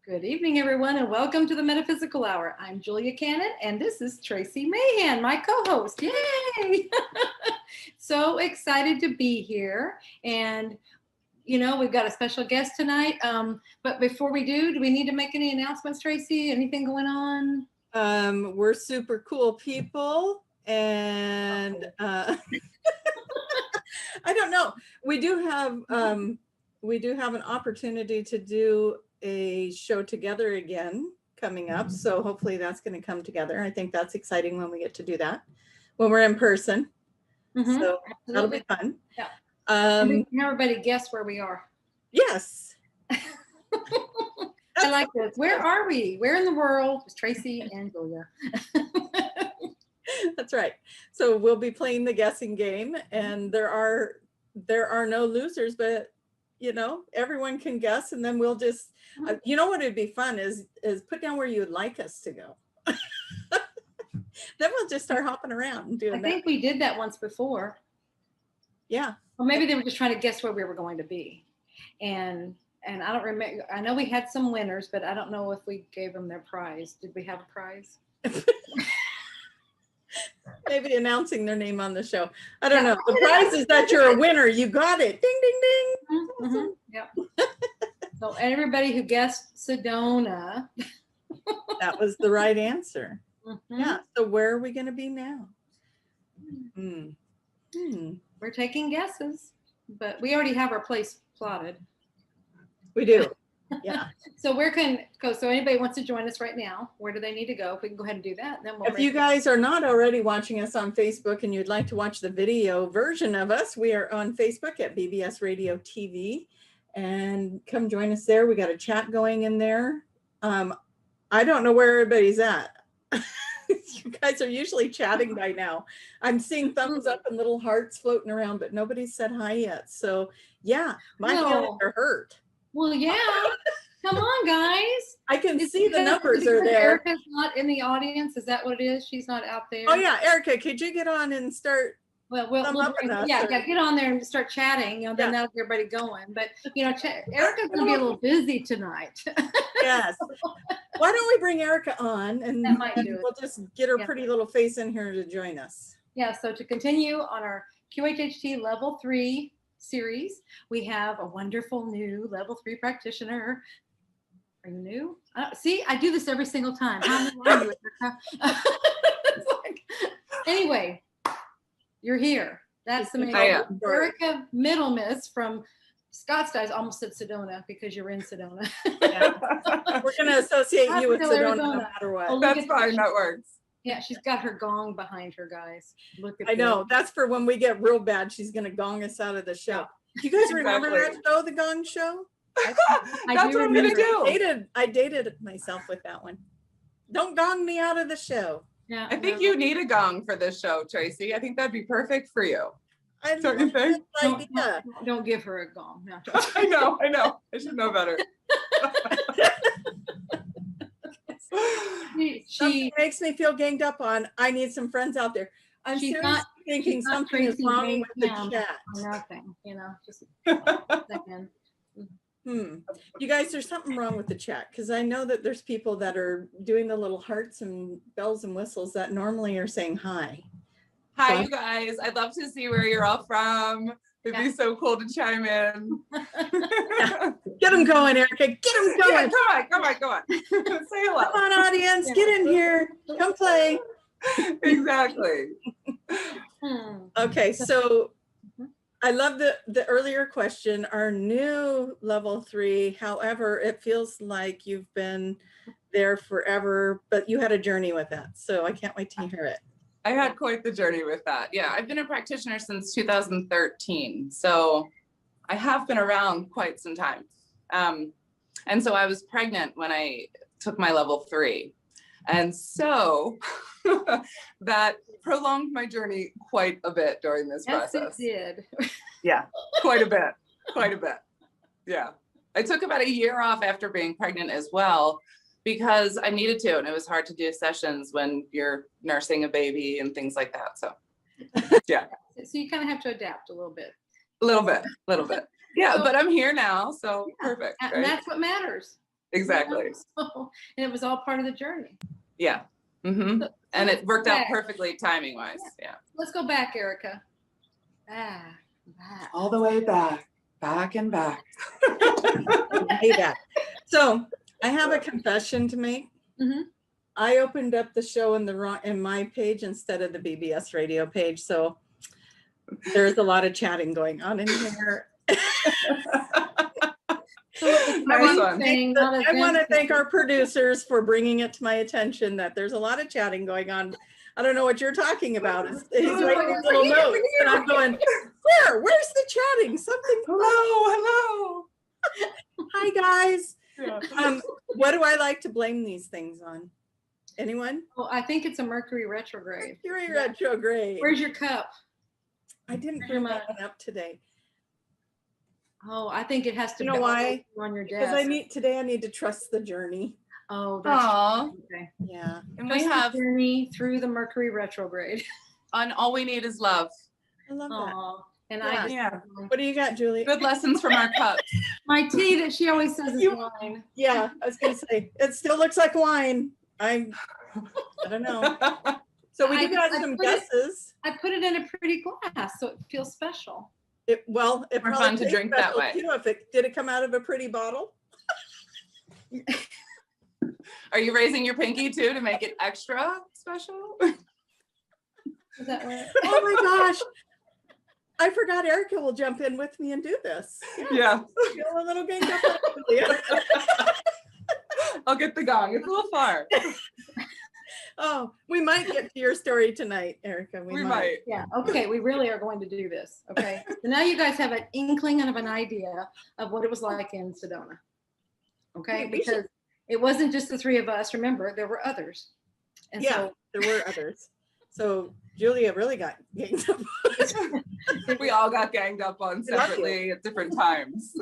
Good evening, everyone, and welcome to the Metaphysical Hour. I'm Julia Cannon, and this is Tracie Mahan, my co-host. Yay! So excited to be here. And, you know, we've got a special guest tonight. But before we do we need to make any announcements, Tracie? Anything going on? We're super cool people, and I don't know. We do have an opportunity to do a show together again coming up. So hopefully that's going to come together. I think that's exciting when we get to do that when we're in person. So that'll be fun. Yeah. Can everybody guess where we are? Yes. I like this. Where are we? Where in the world is Tracie and Julia? That's right. So we'll be playing the guessing game, and there are no losers, but you know, everyone can guess, and then we'll just you know what would be fun is put down where you would like us to go. Then we'll just start hopping around and doing that. I think we did that once before. Yeah. Well, maybe they were just trying to guess where we were going to be. And I don't remember. I know we had some winners, but I don't know if we gave them their prize. Did we have a prize? Maybe announcing their name on the show. I don't know. The prize is that you're a winner. You got it. Ding, ding, ding. Mm-hmm. Yep. So everybody who guessed Sedona. That was the right answer. Mm-hmm. Yeah. So where are we going to be now? We're taking guesses, but we already have our place plotted. We do. Yeah. So where can go? So anybody wants to join us right now, where do they need to go? If we can go ahead and do that, then we'll. If you guys are not already watching us on Facebook and you'd like to watch the video version of us, we are on Facebook at BBS Radio TV, and come join us there. We got a chat going in there. I don't know where everybody's at. You guys are usually chatting by now. I'm seeing thumbs up and little hearts floating around, but nobody's said hi yet. So yeah, my feelings are hurt. Well, yeah. Come on, guys. I can see the numbers are there. Erica's not in the audience. Is that what it is? She's not out there. Oh yeah, Erica, could you get on and start? Well, get on there and start chatting. You know, then that'll get everybody going. But you know, Erica's gonna be a little busy tonight. Yes. Why don't we bring Erica on and we'll just get her pretty little face in here to join us. Yeah. So to continue on our QHHT Level 3 series, we have a wonderful new Level 3 practitioner. Are you new? See, I do this every single time. How new are you, Erica? Anyway, you're here. That's the main thing. Erica Middlemiss from Scottsdale. I almost said Sedona because you're in Sedona. Yeah. We're going to associate you with Sedona no matter what. That's fine. That works. Yeah, she's got her gong behind her, guys. Look at I know. That's for when we get real bad. She's going to gong us out of the show. Do you guys remember that show, The Gong Show? That's what I'm going to do. I dated myself with that one. Don't gong me out of the show. Yeah, I think you need a gong for this show, Tracie. I think that'd be perfect for you. Don't you think? Don't give her a gong. No. I know. I should know better. She makes me feel ganged up on. I need some friends out there. I'm seriously thinking something is wrong with the chat. Nothing, you know, just a second. You guys, there's something wrong with the chat, because I know that there's people that are doing the little hearts and bells and whistles that normally are saying hi. Hi, you guys. I'd love to see where you're all from. It'd be so cool to chime in. Get them going, Erica. Get them going. Yeah, come on. Say hello. Come on, audience. Get in here. Come play. Exactly. Okay, so I love the earlier question, our new Level 3. However, it feels like you've been there forever, but you had a journey with that. So I can't wait to hear it. I had quite the journey with that. Yeah, I've been a practitioner since 2013. So I have been around quite some time. And so I was pregnant when I took my Level 3. And so that prolonged my journey quite a bit during this process. Yes, it did. Yeah, quite a bit. Yeah. I took about a year off after being pregnant as well, because I needed to, and it was hard to do sessions when you're nursing a baby and things like that. So, yeah. So you kind of have to adapt a little bit. A little bit. Yeah, but I'm here now, so perfect. And right? that's what matters. Exactly. So, and it was all part of the journey. Yeah. Mm-hmm. So And let's it worked go out back. perfectly timing wise. Yeah. Let's go back, Erica. Back. All the way back and back. Way back. So I have a confession to make. Mm-hmm. I opened up the show in my page instead of the BBS radio page. So there's a lot of chatting going on in here. Nice one. I want to thank our producers for bringing it to my attention that there's a lot of chatting going on. I don't know what you're talking about. He's writing these little notes, and I'm going, where's the chatting? Something. Hello. Hi, guys. Yeah. What do I like to blame these things on? Anyone? Well, I think it's a Mercury retrograde. Mercury retrograde. Where's your cup? I didn't bring that one up today. Oh, I think it has to. You know why? On your desk. Because I need to trust the journey. Oh, that's okay. Yeah. And Trust we the have journey through the Mercury retrograde. on All We Need Is Love. I love that. Oh, and Yeah. What do you got, Julie? Good lessons from our cups. my tea that she always says is wine. Yeah, I was gonna say it still looks like wine. I don't know. So we do have some guesses. I put it in a pretty glass, so it feels special. It More probably fun to tastes drink that special, way. too, did it come out of a pretty bottle? Are you raising your pinky too to make it extra special? Is that right? Oh my gosh. I forgot Erica will jump in with me and do this. Yeah. Feel a little ganged up. I'll get the gong. It's a little far. Oh, we might get to your story tonight, Erica. We might. Yeah. Okay. We really are going to do this. Okay. So now you guys have an inkling of an idea of what it was like in Sedona. Okay. Because it wasn't just the three of us. Remember, there were others. And yeah, there were others. So Julia really got ganged up. We all got ganged up on separately at different times.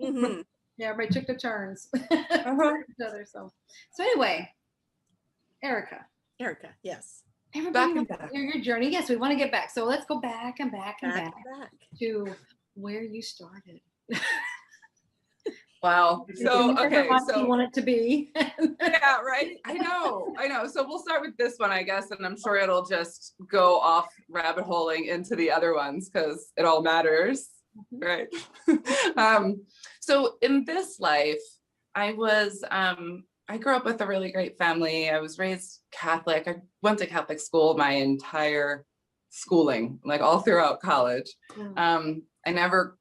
Mm-hmm. Yeah, everybody took the turns. Uh-huh. Each other, so anyway, Erica, Yes. everybody Back and wants to back. hear your journey. Yes, we want to get back. So let's go back and back and Back back to back. to where you started. Wow. So, okay. you So, want it to be. yeah, right. I know. So we'll start with this one, I guess, and I'm sure it'll just go off rabbit holing into the other ones because it all matters. Right. So in this life, I grew up with a really great family. I was raised Catholic. I went to Catholic school my entire schooling, like all throughout college. I never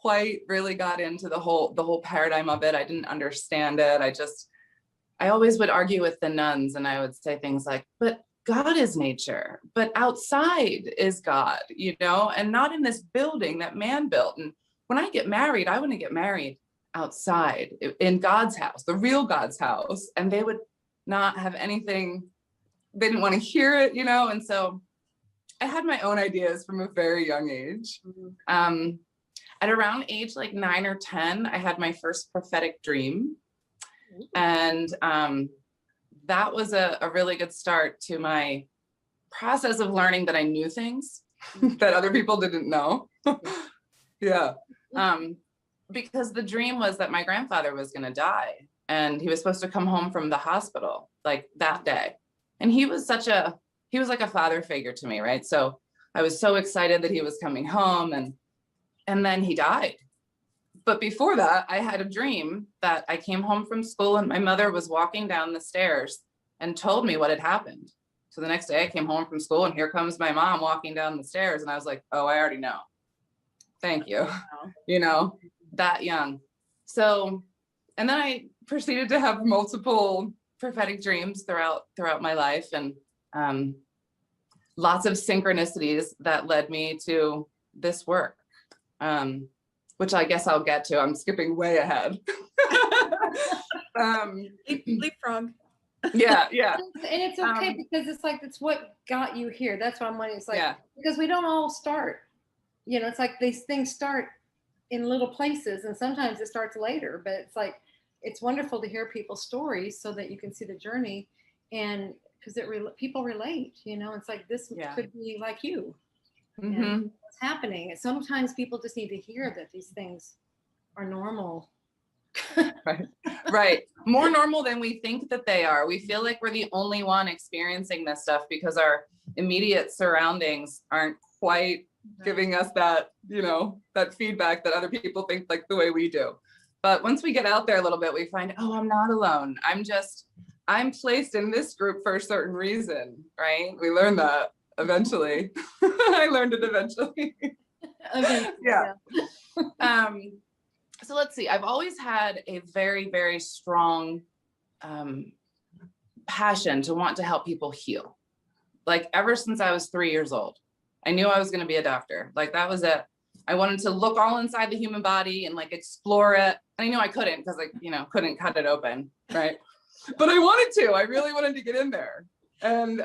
quite really got into the whole paradigm of it. I didn't understand it. I always would argue with the nuns, and I would say things like, but God is nature, but outside is God, and not in this building that man built. And when I get married, I want to get married outside in God's house, the real God's house. And they would not have anything, they didn't want to hear it, and so I had my own ideas from a very young age. At around age like 9 or 10, I had my first prophetic dream. And that was a really good start to my process of learning that I knew things that other people didn't know. Yeah. Because the dream was that my grandfather was going to die, and he was supposed to come home from the hospital like that day. And he was like a father figure to me, right? So I was so excited that he was coming home, and then he died. But before that, I had a dream that I came home from school and my mother was walking down the stairs and told me what had happened. So the next day I came home from school and here comes my mom walking down the stairs, and I was like, oh, I already know. Thank you. Wow. That young. So, and then I proceeded to have multiple prophetic dreams throughout my life, and lots of synchronicities that led me to this work, which I guess I'll get to. I'm skipping way ahead. Leapfrog. Yeah. And it's okay because it's what got you here. That's what I'm wondering. It's like, because we don't all start, it's like these things start in little places, and sometimes it starts later, but it's like, it's wonderful to hear people's stories so that you can see the journey, and because people relate, it's like, this could be like you. And what's happening. Sometimes people just need to hear that these things are normal. Right. Right. More normal than we think that they are. We feel like we're the only one experiencing this stuff because our immediate surroundings aren't quite giving us that, you know, that feedback that other people think like the way we do. But once we get out there a little bit, we find, oh, I'm not alone. I'm placed in this group for a certain reason, right? We learn that eventually. I learned it eventually. Yeah. So let's see. I've always had a very, very strong passion to want to help people heal. Like ever since I was 3 years old, I knew I was going to be a doctor. Like that was it. I wanted to look all inside the human body and like explore it. And I knew I couldn't because I, you know, couldn't cut it open, right? But I wanted to. I really wanted to get in there. And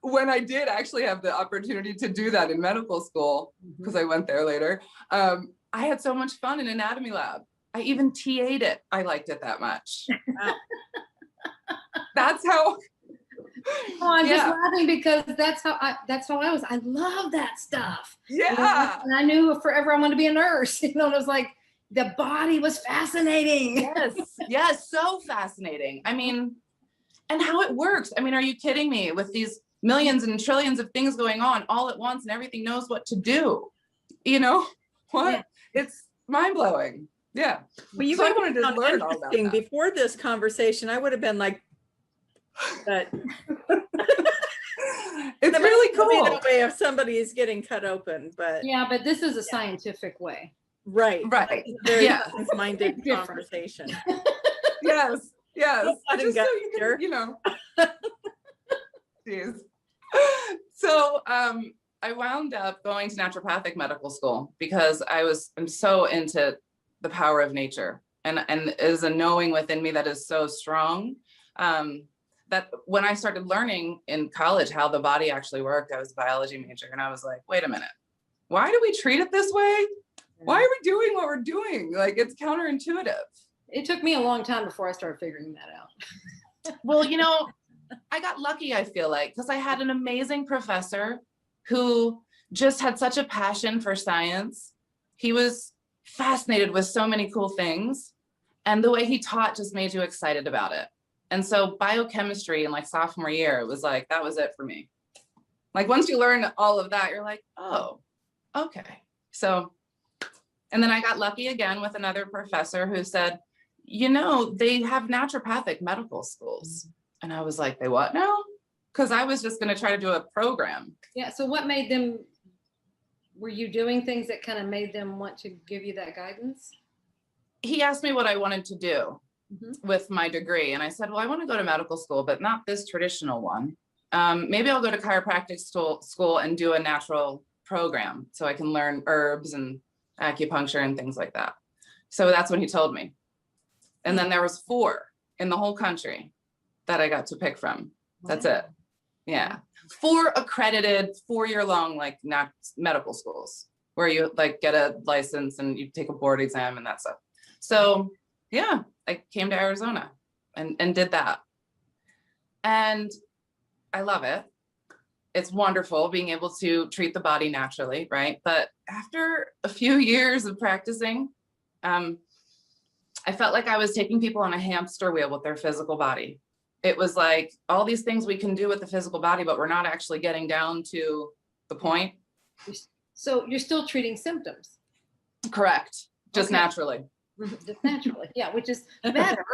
when I did actually have the opportunity to do that in medical school, because I went there later, I had so much fun in anatomy lab. I even TA'd it. I liked it that much. Wow. That's how. Oh, I'm just laughing because that's how I was. I love that stuff. Yeah. You know? And I knew forever I wanted to be a nurse. You know, it was like the body was fascinating. Yes. Yes. So fascinating. I mean, and how it works. I mean, are you kidding me? With these millions and trillions of things going on all at once and everything knows what to do. You know what? Yeah. It's mind blowing. Yeah. Well, you wanted to learn all about that. Before this conversation, I would have been like, but it's really cool. The way if somebody is getting cut open, but yeah, but this is a scientific way. Right. Right. Very minded conversation. Yes. Yes. Just so you can, you know. Jeez. So I wound up going to naturopathic medical school because I'm so into the power of nature, and is a knowing within me that is so strong. That when I started learning in college how the body actually worked, I was a biology major, and I was like, wait a minute, why do we treat it this way? Why are we doing what we're doing? Like, it's counterintuitive. It took me a long time before I started figuring that out. Well, you know, I got lucky, I feel like, because I had an amazing professor who just had such a passion for science. He was fascinated with so many cool things, and the way he taught just made you excited about it. And so biochemistry in like sophomore year, it was like, that was it for me. Like once you learn all of that, you're like, oh, okay. So, and then I got lucky again with another professor who said, you know, they have naturopathic medical schools. And I was like, they what now? Because I was just going to try to do a program. Yeah. So what made them, were you doing things that kind of made them want to give you that guidance? He asked me what I wanted to do with my degree. And I said, well, I want to go to medical school, but not this traditional one. Maybe I'll go to chiropractic school and do a natural program so I can learn herbs and acupuncture and things like that. So that's what he told me. And then there was 4 in the whole country that I got to pick from. That's it. Yeah. 4 accredited 4-year-long like medical schools where you like get a license and you take a board exam and that stuff. So yeah, I came to Arizona and did that. And I love it. It's wonderful being able to treat the body naturally, right? But after a few years of practicing, I felt like I was taking people on a hamster wheel with their physical body. It was like all these things we can do with the physical body, but we're not actually getting down to the point. So you're still treating symptoms? Correct. Just naturally. Just naturally, yeah, which is better,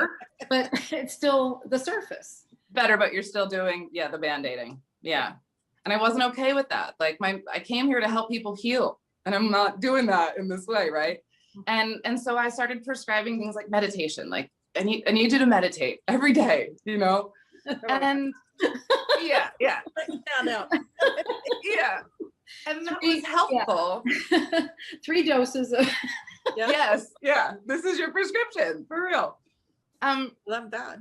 but it's still the surface. Better, but you're still doing, the band-aiding. Yeah. And I wasn't okay with that. Like I came here to help people heal, and I'm not doing that in this way, right? And so I started prescribing things like meditation. Like I need you to meditate every day, you know? And yeah. Yeah. And that was helpful. 3 doses of Yes. Yeah. This is your prescription for real. Love that.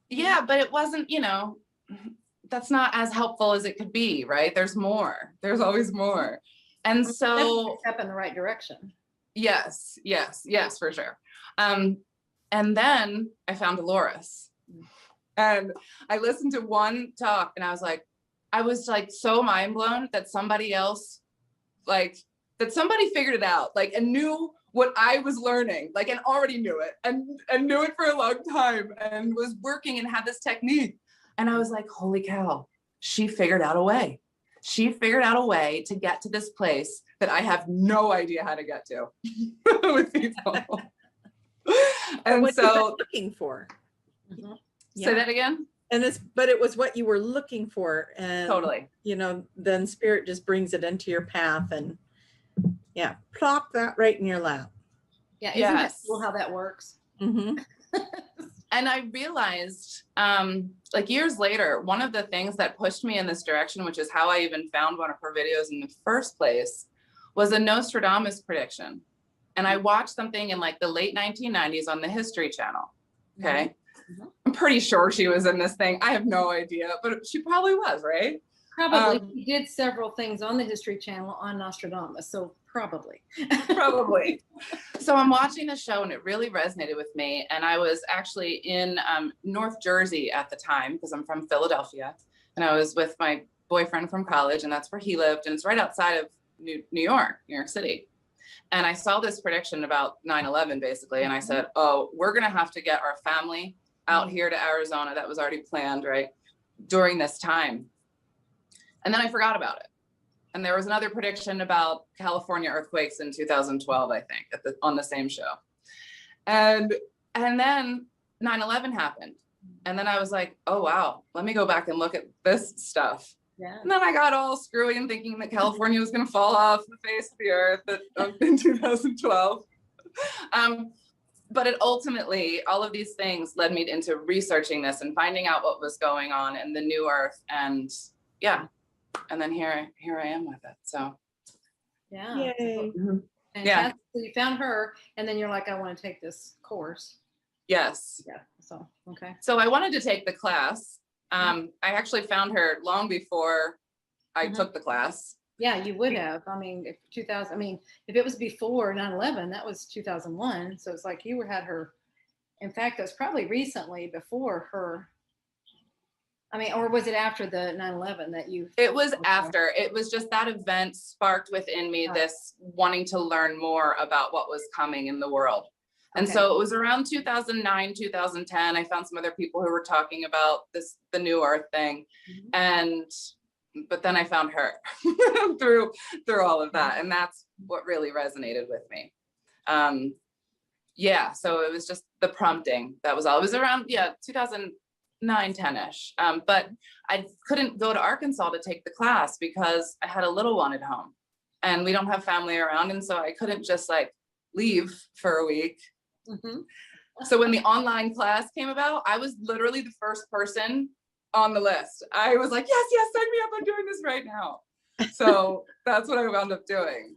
Yeah, but it wasn't, you know, that's not as helpful as it could be, right? There's more. There's always more. And so step in the right direction. Yes, for sure. And then I found Dolores, and I listened to one talk, and I was like so mind blown that somebody else, like that somebody figured it out, like, and knew what I was learning, like, and already knew it and knew it for a long time and was working and had this technique. And I was like, holy cow, she figured out a way. She figured out a way to get to this place that I have no idea how to get to with people. And what so you were looking for. Mhm. say that again. And but it was what you were looking for. And Totally. you know, then spirit just brings it into your path and yeah, plop that right in your lap. Yeah, isn't that Yes. cool how that works? Mm-hmm. And I realized, like years later, one of the things that pushed me in this direction, which is how I even found one of her videos in the first place, was a Nostradamus prediction. And I watched something in like the late 1990s on the History Channel. Okay. Mhm. I'm pretty sure she was in this thing. I have no idea, but she probably was, right? Probably. He did several things on the History Channel on Nostradamus, so probably. Probably. So I'm watching the show and it really resonated with me. And I was actually in North Jersey at the time because I'm from Philadelphia. And I was with my boyfriend from college and that's where he lived. And it's right outside of New York City. And I saw this prediction about 9/11 basically. And I said, oh, we're going to have to get our family out here to Arizona. That was already planned, right? During this time. And then I forgot about it. And there was another prediction about California earthquakes in 2012, I think, on the same show. And then 9/11 happened. And then I was like, oh, wow, let me go back and look at this stuff. Yeah. And then I got all screwy and thinking that California was going to fall off the face of the earth in 2012. But it ultimately, all of these things led me into researching this and finding out what was going on in the new earth. And yeah. And then here I am with it. So Yeah. Yay. Yeah. So you found her and then you're like, I want to take this course. Yes. Yeah. So, okay. So I wanted to take the class. I actually found her long before I took the class. Yeah, you would have. I mean, if it was before 9/11, that was 2001. So it's like you had her. In fact, it was probably recently before her. I mean, or was it after the 9/11 that you? It was after. It was just that event sparked within me this wanting to learn more about what was coming in the world. And so it was around 2009, 2010. I found some other people who were talking about the new earth thing. But then I found her through all of that. And that's what really resonated with me. Yeah, so it was just the prompting. That was all. It was around, 2009, 10-ish. But I couldn't go to Arkansas to take the class because I had a little one at home and we don't have family around. And so I couldn't just like leave for a week. So when the online class came about, I was literally the first person on the list. I was like, yes, sign me up. I'm doing this right now. So that's what I wound up doing.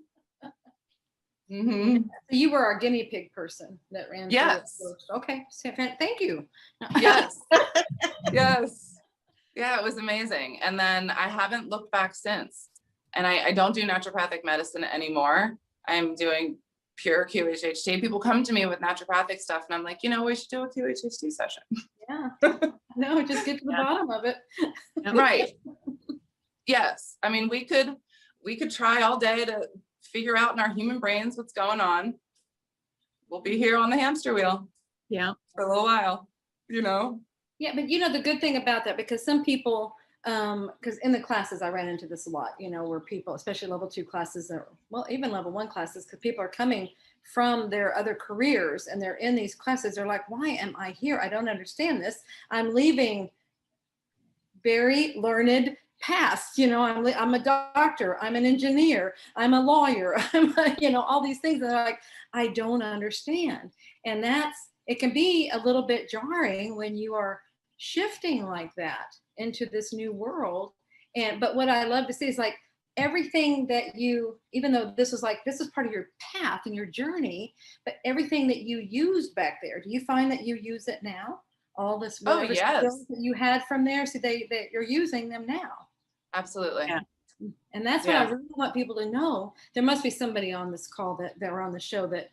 So you were our guinea pig person that ran. Yes. Okay. Thank you. Yes. Yes. Yeah, it was amazing. And then I haven't looked back since. And I don't do naturopathic medicine anymore. I'm doing pure QHHT. People come to me with naturopathic stuff and I'm like, we should do a QHHT session. Yeah. No, just get to the bottom of it. Right. Yes. I mean, we could try all day to figure out in our human brains what's going on. We'll be here on the hamster wheel. Yeah. For a little while, Yeah, but the good thing about that, because some people, because in the classes I ran into this a lot, where people, especially level 2 classes, or well, even level 1 classes, because people are coming from their other careers and they're in these classes. They're like, why am I here? I don't understand this. I'm leaving very learned past, I'm a doctor, I'm an engineer, I'm a lawyer, all these things. And they're like, I don't understand. And it can be a little bit jarring when you are shifting like that into this new world. But what I love to see is like everything that you, even though this is part of your path and your journey, but everything that you used back there, do you find that you use it now? All this skills that you had from there, so that you're using them now. Absolutely. Yeah. And that's what I really want people to know. There must be somebody on this call that are on the show that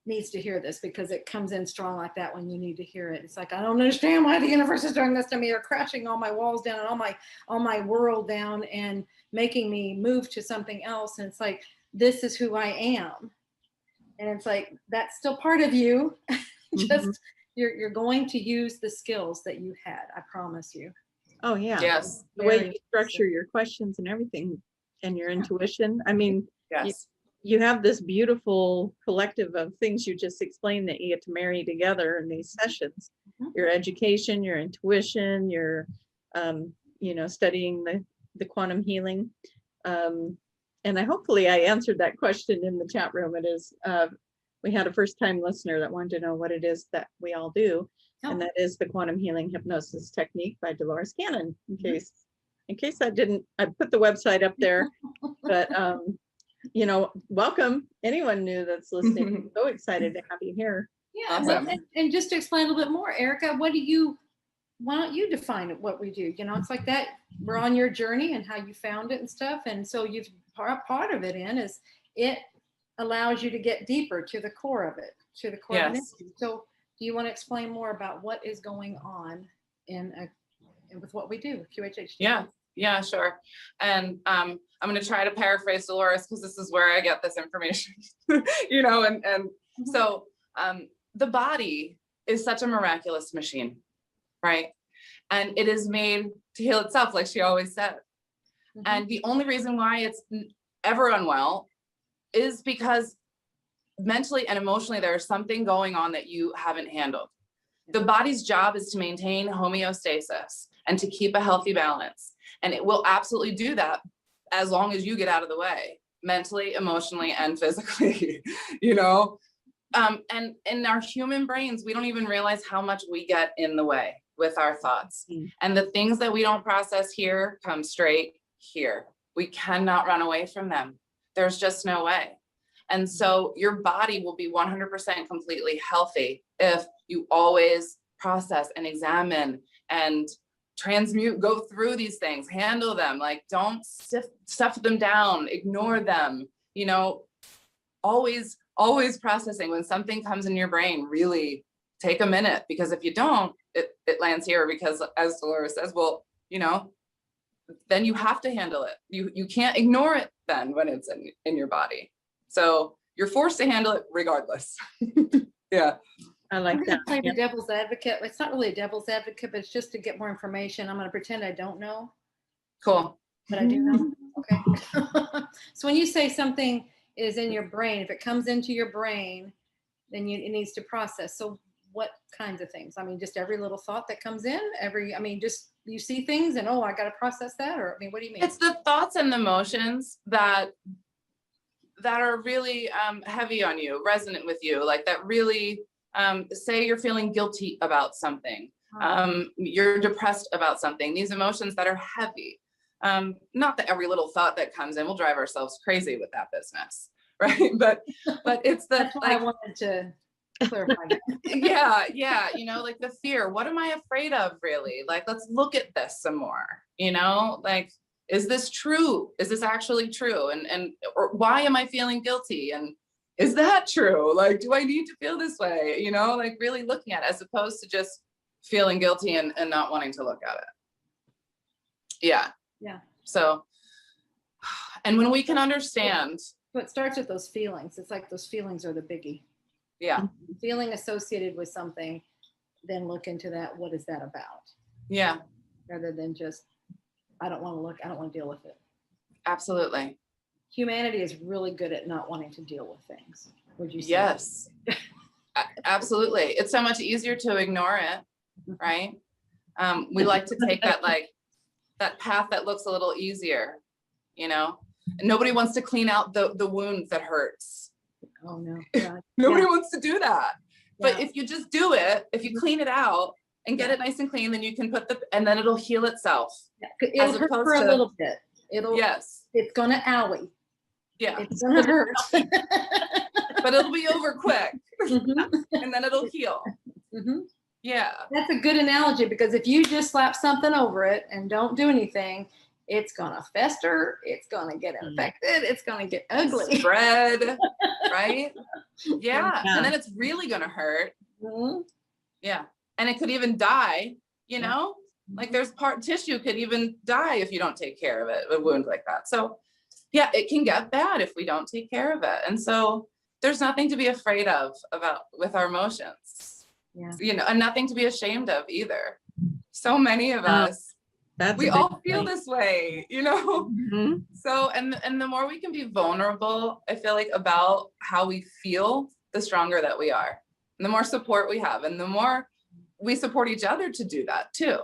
needs to hear this, because it comes in strong like that when you need to hear it. It's like, I don't understand why the universe is doing this to me, or crashing all my walls down and all my world down and making me move to something else. And it's like, this is who I am. And it's like, that's still part of you. Just Mhm. you're going to use the skills that you had. I promise you. Oh yeah. Yes. The way Very you structure specific. your questions and everything and your intuition. I mean, Yes. you have this beautiful collective of things you just explained that you get to marry together in these sessions. Mhm. Your education, your intuition, your studying the quantum healing. And hopefully I answered that question in the chat room. It is, we had a first time listener that wanted to know what it is that we all do. Oh. And that is the quantum healing hypnosis technique by Dolores Cannon. In Mhm. case I didn't, I put the website up there, but welcome anyone new that's listening. I'm so excited to have you here. Yeah. Awesome. Well, and just to explain a little bit more, Erica, why don't you define what we do? It's like that we're on your journey and how you found it and stuff. And so you've part of it is it allows you to get deeper to the core of it, to the core of it. Yes. So do you want to explain more about what is going on with what we do with QHHT? Yeah, sure. And I'm going to try to paraphrase Dolores because this is where I get this information, and so the body is such a miraculous machine, right? And it is made to heal itself, like she always said. Mhm. And the only reason why it's ever unwell is because mentally and emotionally, there's something going on that you haven't handled. The body's job is to maintain homeostasis and to keep a healthy balance. And it will absolutely do that as long as you get out of the way, mentally, emotionally, and physically, And in our human brains, we don't even realize how much we get in the way with our thoughts. Mm. And the things that we don't process here come straight here. We cannot run away from them. There's just no way. And so your body will be 100% completely healthy if you always process and examine and transmute, go through these things, handle them, like don't stuff them down, ignore them, always processing. When something comes in your brain, really take a minute, because if you don't, it lands here, because as Dolores says, well, then you have to handle it. You can't ignore it then when it's in your body. So you're forced to handle it regardless. Yeah. I like that. Play the devil's advocate. It's not really a devil's advocate, but it's just to get more information. I'm going to pretend I don't know. Cool. But I do know. Okay. So when you say something is in your brain, if it comes into your brain, then it needs to process. So what kinds of things? I mean, just every little thought that comes in, just you see things and, I got to process that, or, what do you mean? It's the thoughts and the emotions that are really heavy on you, resonant with you, like that really, say you're feeling guilty about something, you're depressed about something, these emotions that are heavy. Not that every little thought that comes in will drive ourselves crazy with that business, right? But it's That's why I wanted to clarify that. yeah, like the fear. What am I afraid of, really? Like, let's look at this some more. Like, is this true? Is this actually true? Or why am I feeling guilty? And is that true? Like, do I need to feel this way? Like really looking at it, as opposed to just feeling guilty and not wanting to look at it. Yeah. So, and when we can understand. So it starts with those feelings. It's like those feelings are the biggie. Yeah. Feeling associated with something, then look into that. What is that about? Yeah. Rather than just, I don't want to look, I don't want to deal with it. Absolutely. Humanity is really good at not wanting to deal with things. Would you say? Yes. Absolutely. It's so much easier to ignore it, right? We like to take that path that looks a little easier, Nobody wants to clean out the wound that hurts. Oh no. God. Nobody wants to do that. Yeah. But if you just do it, if you clean it out and get it nice and clean, then you can and then it'll heal itself. Yeah. It'll hurt for a little bit. It's gonna owie. Yeah. It's gonna hurt. But it'll be over quick. And then it'll heal. Mm-hmm. Yeah. That's a good analogy, because if you just slap something over it and don't do anything, it's gonna fester, it's gonna get infected, it's gonna get ugly. Spread, right? Yeah. And then it's really gonna hurt. Mm-hmm. Yeah. And it could even die, like there's tissue could even die if you don't take care of it, a wound like that. So yeah, it can get bad if we don't take care of it. And so there's nothing to be afraid of about with our emotions, you know, and nothing to be ashamed of either. So many of us, we all feel this way, you know? Mm-hmm. So, and the more we can be vulnerable, I feel like, about how we feel, the stronger that we are. And the more support we have, and the more we support each other to do that too.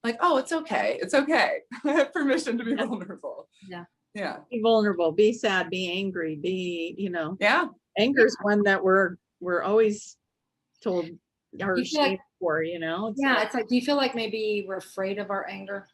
Like, oh, it's okay. It's okay. I have permission to be vulnerable. Yeah. Yeah. Be vulnerable, be sad, be angry, be, you know. Yeah. Anger is one that we're always told or You feel ashamed like- for, you know. It's like, do you feel like maybe we're afraid of our anger?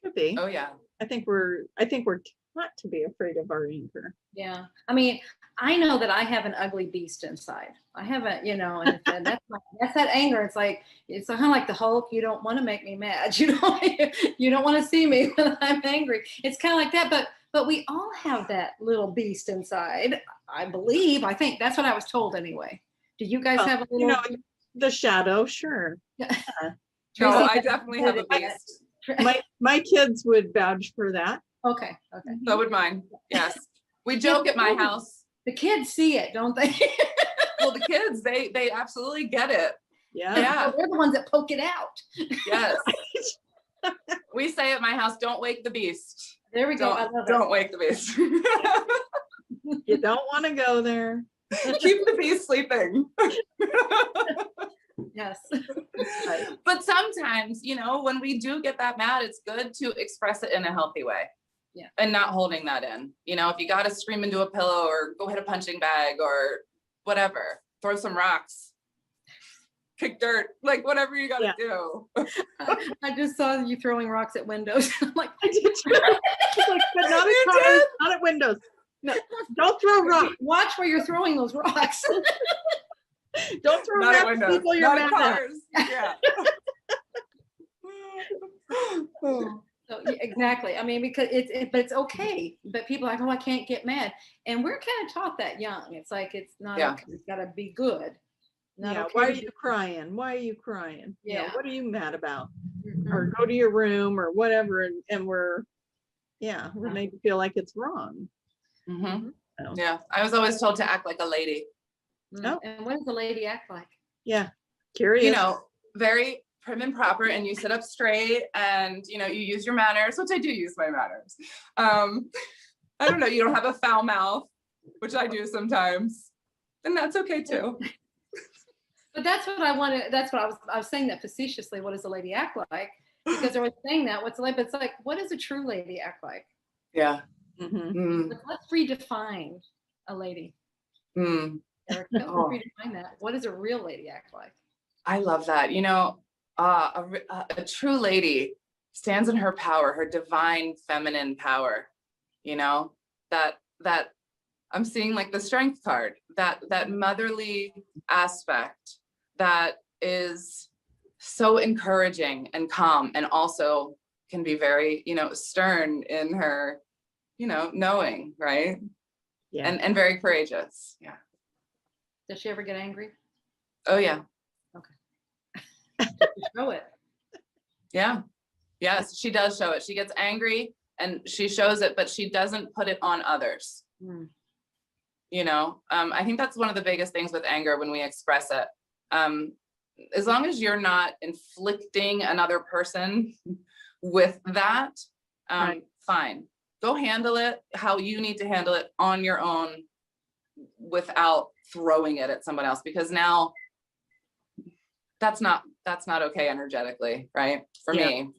Could be. Oh yeah. I think we're taught to be afraid of our anger. Yeah. I mean, I know that I have an ugly beast inside. I haven't, you know, and that's that anger. It's like, it's kind of like the Hulk. You don't want to make me mad. You don't want to see me when I'm angry. It's kind of like that, but we all have that little beast inside. I believe, I think that's what I was told anyway. Do you guys have a little? You know, the shadow, sure. Yeah. No, Tracie, I definitely have a beast. My kids would vouch for that. Okay. So would mine. Yes. We joke at my house. The kids see it, don't they? Well, the kids, they absolutely get it. Yeah. Yeah. They're the ones that poke it out. Yes. We say at my house, don't wake the beast. There we go. I love it. Don't wake the beast. You don't want to go there. Keep the beast sleeping. Yes. But sometimes, you know, when we do get that mad, it's good to express it in a healthy way. Yeah. And not holding that in. You know, if you got to scream into a pillow or go hit a punching bag or whatever, throw some rocks, kick dirt, like whatever you got to do. I just saw you throwing rocks at windows. I'm like, I did too. Like, but not at cars, not at windows. No, don't throw rocks. watch where you're throwing those rocks. Don't throw Not at rocks at windows, people you're not at mad at. cars. Yeah. So, yeah, exactly. I mean, because but it's okay. But people are like, oh, I can't get mad. And we're kind of taught that young. It's like, it's not okay. It's got to be good. Not okay why are you crying? Why are you crying? You know, Yeah. what are you mad about? Mhm. Or go to your room or whatever. And we're made to feel like it's wrong. Mm-hmm. So, Yeah. I was always told to act like a lady. No. And what does a lady act like? yeah. Curious. You know, very prim and proper, and you sit up straight and, you know, you use your manners, which I do use my manners. I don't know, you don't have a foul mouth, which I do sometimes, and that's okay too. But that's what I wanted. That's what I was saying that facetiously. What does a lady act like? Because I was saying that. What's a lady? But it's like, what does a true lady act like? Yeah. Mm-hmm. Let's redefine a lady. Mm. Eric, let's redefine that. What does a real lady act like? I love that. You know, a true lady stands in her power, her divine feminine power. You know, that I'm seeing like the strength card, that motherly aspect that is so encouraging and calm, and also can be very, you know, stern in her, you know, knowing, right? Yeah. And very courageous. Yeah. Does she ever get angry? Oh yeah. Show it. Yeah. Yes, she does show it. She gets angry and she shows it, but she doesn't put it on others. You know, I think that's one of the biggest things with anger when we express it. As long as you're not inflicting another person with that, Right. fine. Go handle it how you need to handle it on your own without throwing it at someone else, because now that's not okay energetically, right? For me.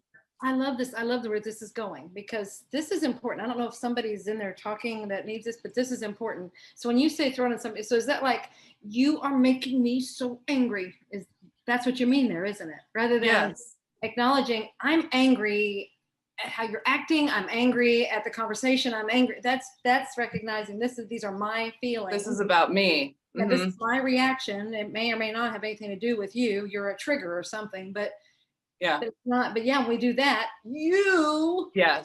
I love this. I love the where this is going, because this is important. I don't know if somebody's in there talking that needs this, but this is important. So when you say throwing at somebody, so is that like, you are making me so angry? That's what you mean there, isn't it? Rather than acknowledging, I'm angry at how you're acting. I'm angry at the conversation. I'm angry. That's recognizing these are my feelings. This is about me. And this is my reaction. It may or may not have anything to do with you. You're a trigger or something, but it's not. But yeah, when we do that, you are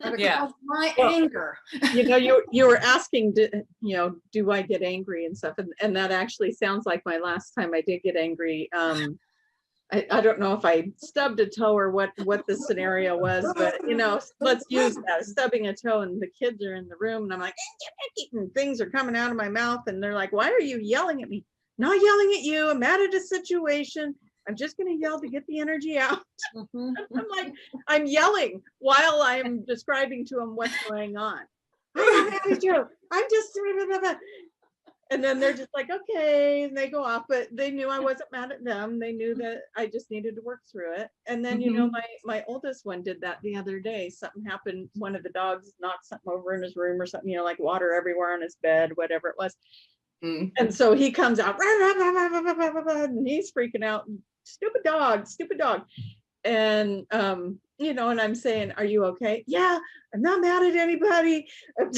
the cause of my anger. You know, you were asking, do I get angry and stuff, and that actually sounds like my last time I did get angry. I don't know if I stubbed a toe or what the scenario was, but you know, let's use that, stubbing a toe, and the kids are in the room and I'm like, and things are coming out of my mouth and they're like, why are you yelling at me? Not yelling at you. I'm mad at a situation. I'm just going to yell to get the energy out. I'm like, I'm yelling while I'm describing to them what's going on. I'm not mad at you. I'm just, and then they're just like, okay, and they go off, but they knew I wasn't mad at them. They knew that I just needed to work through it. And then, you know, my oldest one did that the other day. Something happened. One of the dogs knocked something over in his room or something, you know, like water everywhere on his bed, whatever it was. And so he comes out and he's freaking out. Stupid dog, stupid dog. And, you know, and I'm saying, are you okay? Yeah, I'm not mad at anybody. I'm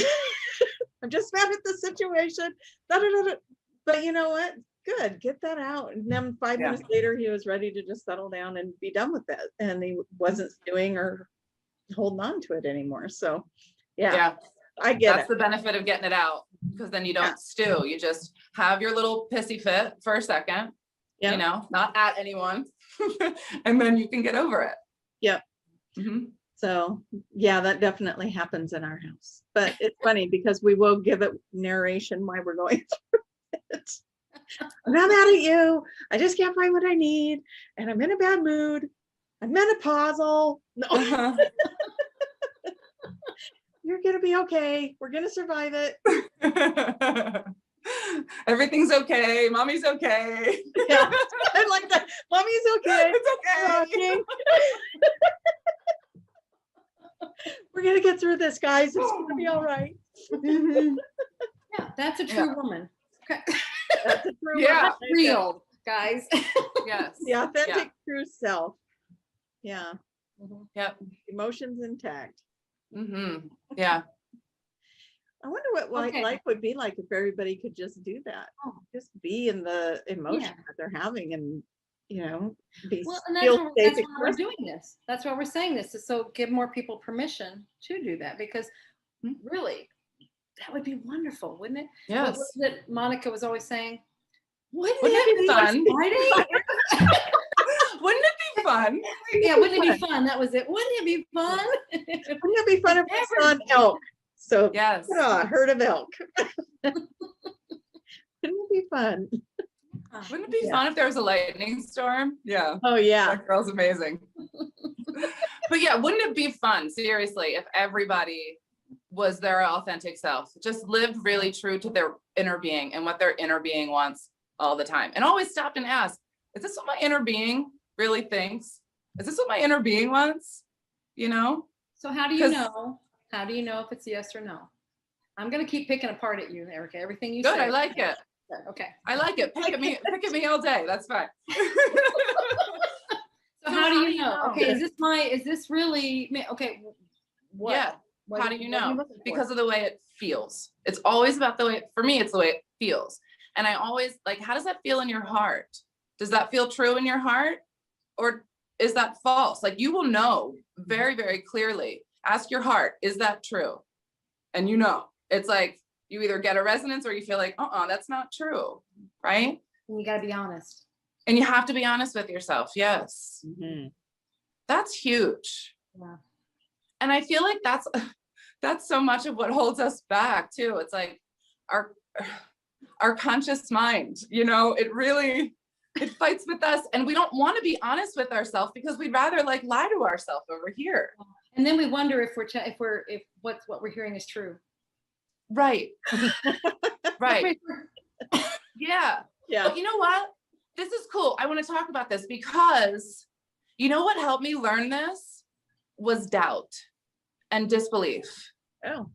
just mad at the situation. But you know what? Good, get that out. And then 5 minutes later, he was ready to just settle down and be done with it. And he wasn't stewing or holding on to it anymore. So yeah. I get That's the benefit of getting it out, because then you don't stew. You just have your little pissy fit for a second, you know, not at anyone, and then you can get over it. Yep. So yeah, that definitely happens in our house. But it's funny because we will give it narration while we're going through it. I'm not mad at you. I just can't find what I need, and I'm in a bad mood. I'm menopausal. No. You're gonna be okay. We're gonna survive it. Everything's okay. Mommy's okay. Yeah, I like that. Mommy's okay. It's okay. We're gonna get through this, guys. It's gonna be all right. Yeah, that's a true woman. Okay. That's a true woman. Real, guys. Yes. The authentic true self. Yeah. Yep. Emotions intact. Yeah. I wonder what life would be like if everybody could just do that. Just be in the emotion that they're having, and you know, be and that's why we're doing this. That's why we're saying this, is so give more people permission to do that, because really, that would be wonderful, wouldn't it? Yes. What was it Monica was always saying? Wouldn't it be fun? Wouldn't it be fun? Yeah, wouldn't it be fun? That was it. Wouldn't it be fun? Wouldn't it be fun if we saw an elk? So yes, a herd of elk. Wouldn't it be fun? Wouldn't it be fun if there was a lightning storm? Yeah. Oh yeah. That girl's amazing. But yeah, wouldn't it be fun, seriously, if everybody was their authentic self, just lived really true to their inner being and what their inner being wants all the time, and always stopped and asked, is this what my inner being really thinks? Is this what my inner being wants? You know? So how do you know? How do you know if it's yes or no? I'm going to keep picking apart at you, Erica. Everything you say. Good, I like it. Okay. I like it. Pick at me all day. That's fine. So how do you know? Okay, is this really, okay. What? Yeah. How do you know? Because of the way it feels. It's always about the way, for me, it's the way it feels. And I always like, how does that feel in your heart? Does that feel true in your heart? Or is that false? Like, you will know very, very clearly. Ask your heart, is that true? And you know, it's like, you either get a resonance or you feel like, that's not true, right? And you got to be honest. And you have to be honest with yourself. Yes. That's huge. Yeah. And I feel like that's so much of what holds us back too. It's like our conscious mind, you know, it fights with us, and we don't want to be honest with ourselves because we'd rather like lie to ourselves over here. And then we wonder if what we're hearing is true. Right. Right. Yeah. Yeah. But you know what? This is cool. I want to talk about this because you know what helped me learn this was doubt and disbelief. Oh.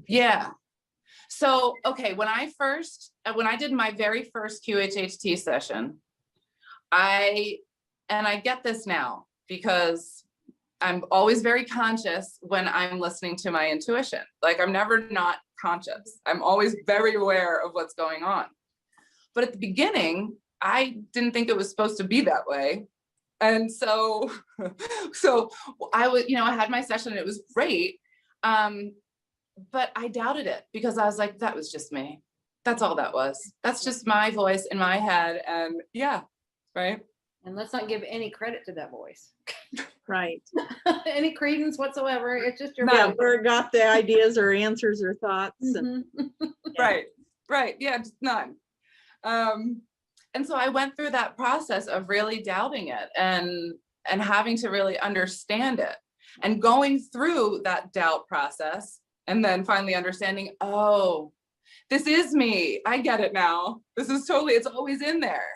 Yeah. So, okay, when I did my very first QHHT session, I get this now because I'm always very conscious when I'm listening to my intuition. Like, I'm never not conscious. I'm always very aware of what's going on. But at the beginning, I didn't think it was supposed to be that way. And so I was, I had my session and it was great. But I doubted it because I was like, that was just me. That's all that was. That's just my voice in my head. And yeah, right. And let's not give any credit to that voice. Right. Any credence whatsoever. It's just your Yeah, voice. where it got the ideas or answers or thoughts. And, Right. Yeah, just none. And so I went through that process of really doubting it and having to really understand it, and going through that doubt process, and then finally understanding, oh, this is me. I get it now. This is totally, it's always in there.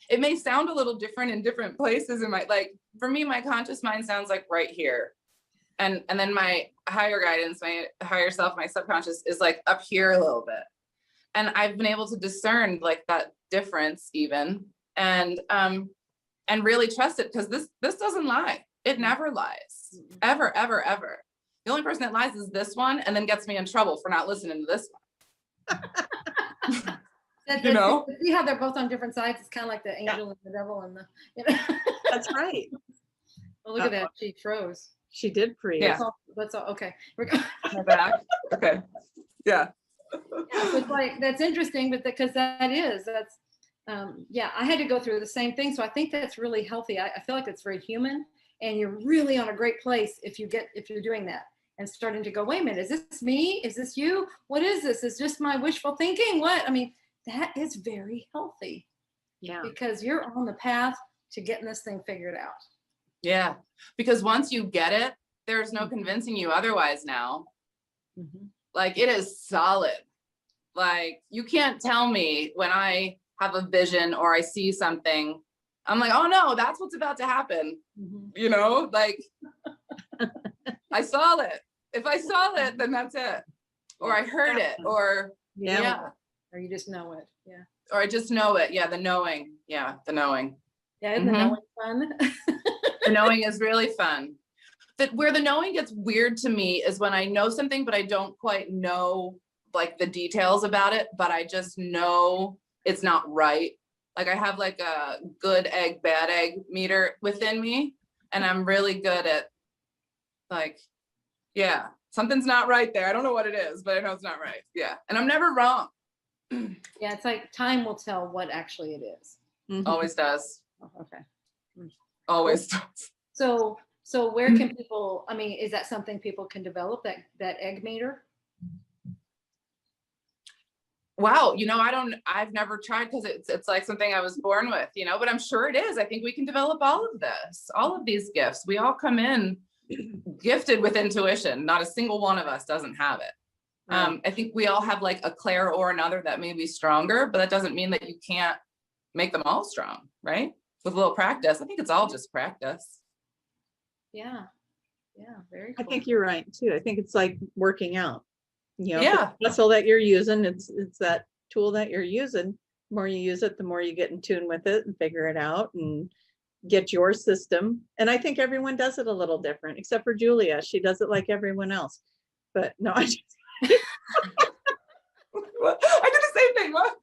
It may sound a little different in different places in my, like, for me, my conscious mind sounds like right here. And then my higher guidance, my higher self, my subconscious is like up here a little bit. And I've been able to discern like that difference even, and really trust it, because this doesn't lie. It never lies, ever, ever, ever. The only person that lies is this one, and then gets me in trouble for not listening to this one. You know, see how they're both on different sides. It's kind of like the angel and the devil and the, you know. that's right. Well, look at that. She froze. She did freeze. Yeah. That's all. Okay. We're going. my back. Okay. Yeah. Yeah, so it's like, that's interesting, but because that's yeah, I had to go through the same thing. So I think that's really healthy. I feel like it's very human, and you're really on a great place if you're doing that and starting to go, wait a minute, is this me? Is this you? What is this? Is just my wishful thinking? What? I mean, that is very healthy. Yeah. Because you're on the path to getting this thing figured out. Yeah. Because once you get it, there's no convincing you otherwise now. Like, it is solid. Like, you can't tell me when I have a vision or I see something, I'm like, oh no, that's what's about to happen. You know, like, I saw it. If I saw it, then that's it. Or I heard it, or yeah. Or you just know it. Yeah. Or I just know it. Yeah, the knowing. Yeah, the knowing. Yeah, isn't the knowing fun? The knowing is really fun. That where the knowing gets weird to me is when I know something, but I don't quite know like the details about it, but I just know it's not right. Like, I have like a good egg, bad egg meter within me, and I'm really good at like, yeah, something's not right there. I don't know what it is, but I know it's not right. Yeah, and I'm never wrong. Yeah, it's like time will tell what actually it is. Always does. Oh, okay. Always does. So where can people, I mean, is that something people can develop, that egg meter? Wow, you know, I've never tried, because it's like something I was born with, you know, but I'm sure it is. I think we can develop all of this, all of these gifts. We all come in gifted with intuition. Not a single one of us doesn't have it. I think we all have like a clair or another that may be stronger, but that doesn't mean that you can't make them all strong, right? With a little practice. I think it's all just practice. Yeah. Yeah, very cool. I think you're right too. I think it's like working out. You know, Yeah. the muscle that you're using, it's that tool that you're using. The more you use it, the more you get in tune with it and figure it out and get your system. And I think everyone does it a little different, except for Julia. She does it like everyone else. But no, I just I did the same thing. What?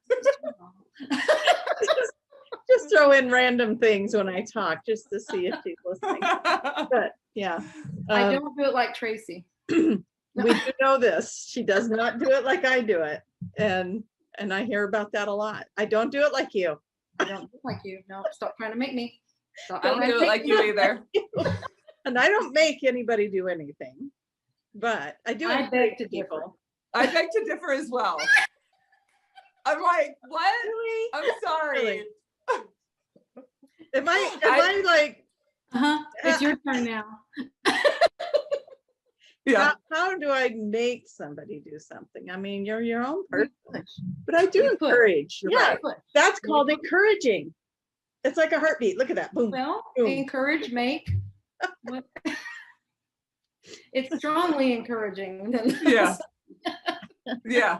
just throw in random things when I talk just to see if she's listening. But yeah. I don't do it like Tracie. We do know this. She does not do it like I do it. And I hear about that a lot. I don't do it like you. I don't do it like you. No, stop trying to make me. I don't do it like you either. And I don't make anybody do anything. But I do. I beg to differ. I beg to differ as well. I'm like, what? Really? I'm sorry. Really? Am I like? It's your turn now. Yeah. How do I make somebody do something? I mean, you're your own person, but I do encourage. Yeah, that's called encouraging. It's like a heartbeat. Look at that. Boom. Well, boom. encourage, make. It's strongly encouraging. Yeah. Yeah.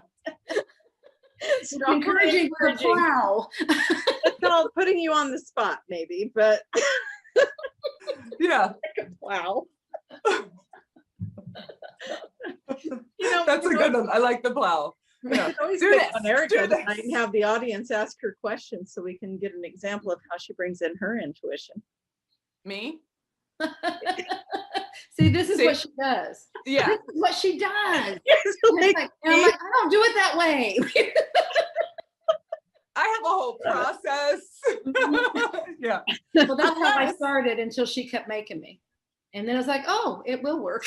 Encouraging for a plow. It's called putting you on the spot, maybe, but yeah. like a plow. You know, that's a good one. I like the plow. Yeah. Always Do this. on Erica Do this. and have the audience ask her questions so we can get an example of how she brings in her intuition. Me? See, this is what she does. Yeah. This is what she does. Like, and I'm like, I don't do it that way. I have a whole process. Yeah. Well, that's how I started until she kept making me. And then I was like, oh, it will work.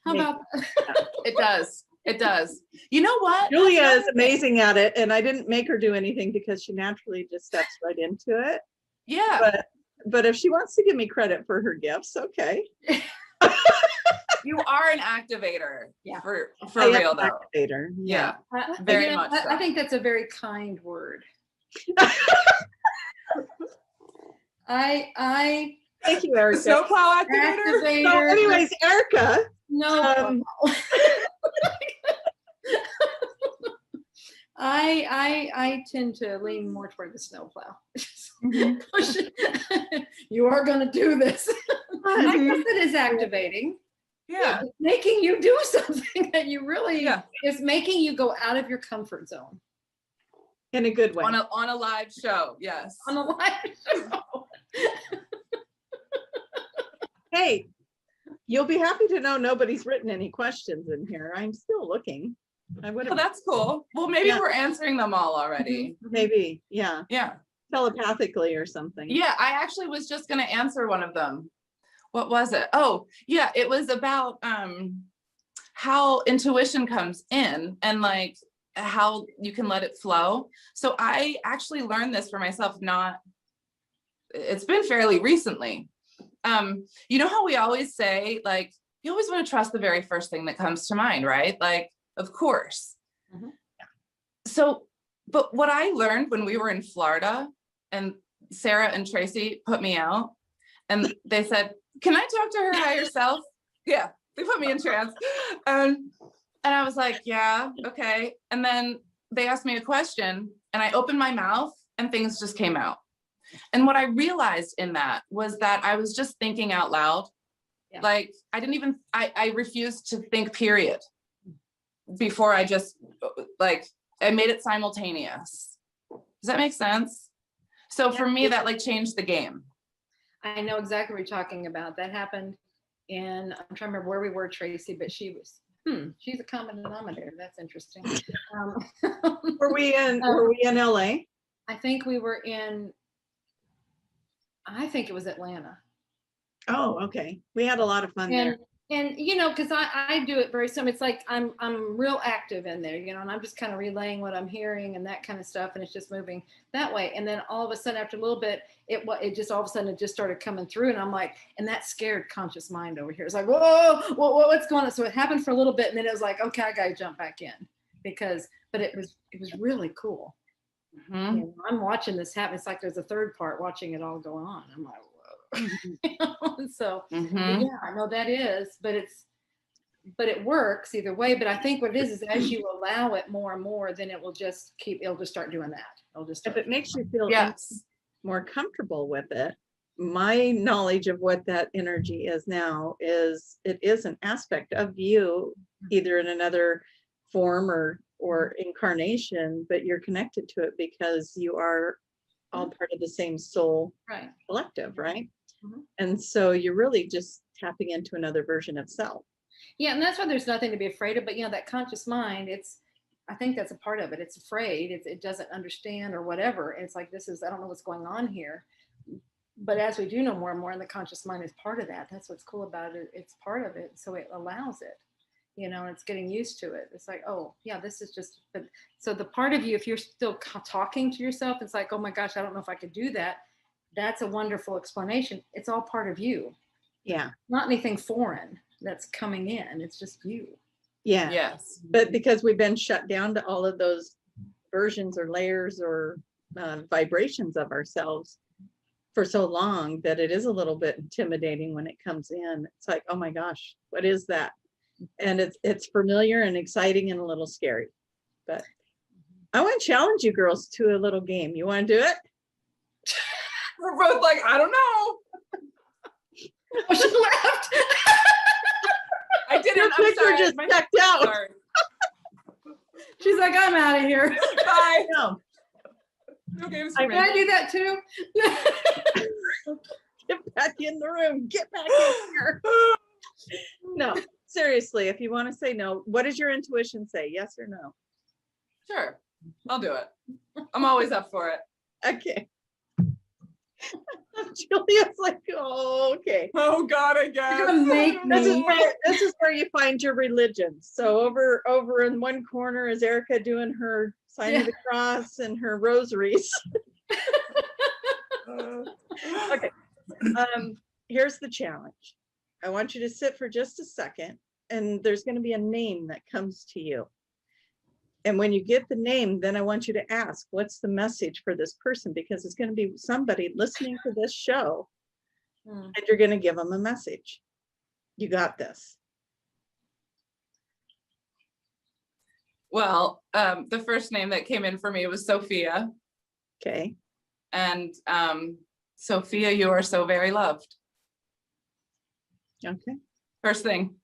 How about that? It does. It does. You know what? Julia is amazing at it, and I didn't make her do anything because she naturally just steps right into it. Yeah. But if she wants to give me credit for her gifts, okay. You are an activator. Yeah. For I am real an though. activator. Yeah. Very Very much so. I think that's a very kind word. I Thank you, Erica. Snowplow activator. So anyways, Erica. No. I tend to lean more toward the snowplow. You are going to do this. I guess it is activating. Yeah. It's making you do something that you really, Yeah. it's making you go out of your comfort zone. In a good way. On a live show. Yes. On a live show. Hey, you'll be happy to know nobody's written any questions in here. I'm still looking. I would Well, have that's cool. Well, maybe we're answering them all already. maybe, yeah, Yeah. telepathically or something. Yeah. I actually was just going to answer one of them. What was it? Oh, yeah. It was about how intuition comes in and like how you can let it flow. So I actually learned this for myself. It's been fairly recently. You know how we always say, like, you always want to trust the very first thing that comes to mind, right? Like, of course. Mhm. So, but what I learned when we were in Florida and Sarah and Tracie put me out and they said, can I talk to her higher self? Yeah, they put me in trance. And I was like, yeah, okay. And then they asked me a question and I opened my mouth and things just came out. And what I realized in that was that I was just thinking out loud. Yeah. Like I refused to think, period, before I just I made it simultaneous. Does that make sense? So for me, that like changed the game. I know exactly what you're talking about. That happened I'm trying to remember where we were, Tracie, but she's a common denominator. That's interesting. Were we in LA? I think we were I think it was Atlanta. Oh, okay. We had a lot of fun there. And you know, because I do it very similar. It's like I'm real active in there, you know, and I'm just kind of relaying what I'm hearing and that kind of stuff, and it's just moving that way. And then all of a sudden, after a little bit, it just all of a sudden it just started coming through, and I'm like, and that scared conscious mind over here. It's like, whoa, what's going on? So it happened for a little bit, and then it was like, okay, I got to jump back in but it was really cool. Mm-hmm. You know, I'm watching this happen. It's like there's a third part watching it all go on. I'm like, whoa. So yeah, I know that is, but it works either way. But I think what it is as you allow it more and more, then it'll just start doing that. If it makes you feel more comfortable with it, my knowledge of what that energy is now is it is an aspect of you, either in another form or incarnation, but you're connected to it because you are all part of the same soul collective, right? Mm-hmm. And so you're really just tapping into another version of self. Yeah, and that's why there's nothing to be afraid of. But you know, that conscious mind, I think that's a part of it. It's afraid. It doesn't understand or whatever. It's like, I don't know what's going on here. But as we do know more and more, and the conscious mind is part of that. That's what's cool about it. It's part of it, so it allows it. You know, it's getting used to it. It's like, oh yeah, this is just. But so the part of you, if you're still talking to yourself, it's like, oh my gosh, I don't know if I could do that. That's a wonderful explanation. It's all part of you. Yeah. Not anything foreign that's coming in. It's just you. Yeah. Yes. But because we've been shut down to all of those versions or layers or vibrations of ourselves for so long, that it is a little bit intimidating when it comes in. It's like, oh my gosh, what is that? And it's familiar and exciting and a little scary. But I want to challenge you girls to a little game. You want to do it? We're both like, I don't know. Oh, she left. I didn't. Your picture just checked out. Sorry. She's like, I'm out of here. Bye. No. No games Can I do that too? Get back in the room. Get back in here. No, seriously, if you want to say no, what does your intuition say? Yes or no? Sure. I'll do it. I'm always up for it. Okay. Julia's like, oh, okay. Oh God, I You're guess. gonna make me. This is where you find your religion. So over in one corner is Erica doing her sign of the cross and her rosaries. Okay. Here's the challenge. I want you to sit for just a second, and there's going to be a name that comes to you. And when you get the name, then I want you to ask, what's the message for this person? Because it's going to be somebody listening to this show, and you're going to give them a message. You got this. Well, the first name that came in for me was Sophia. Okay. And Sophia, you are so very loved. Okay. First thing.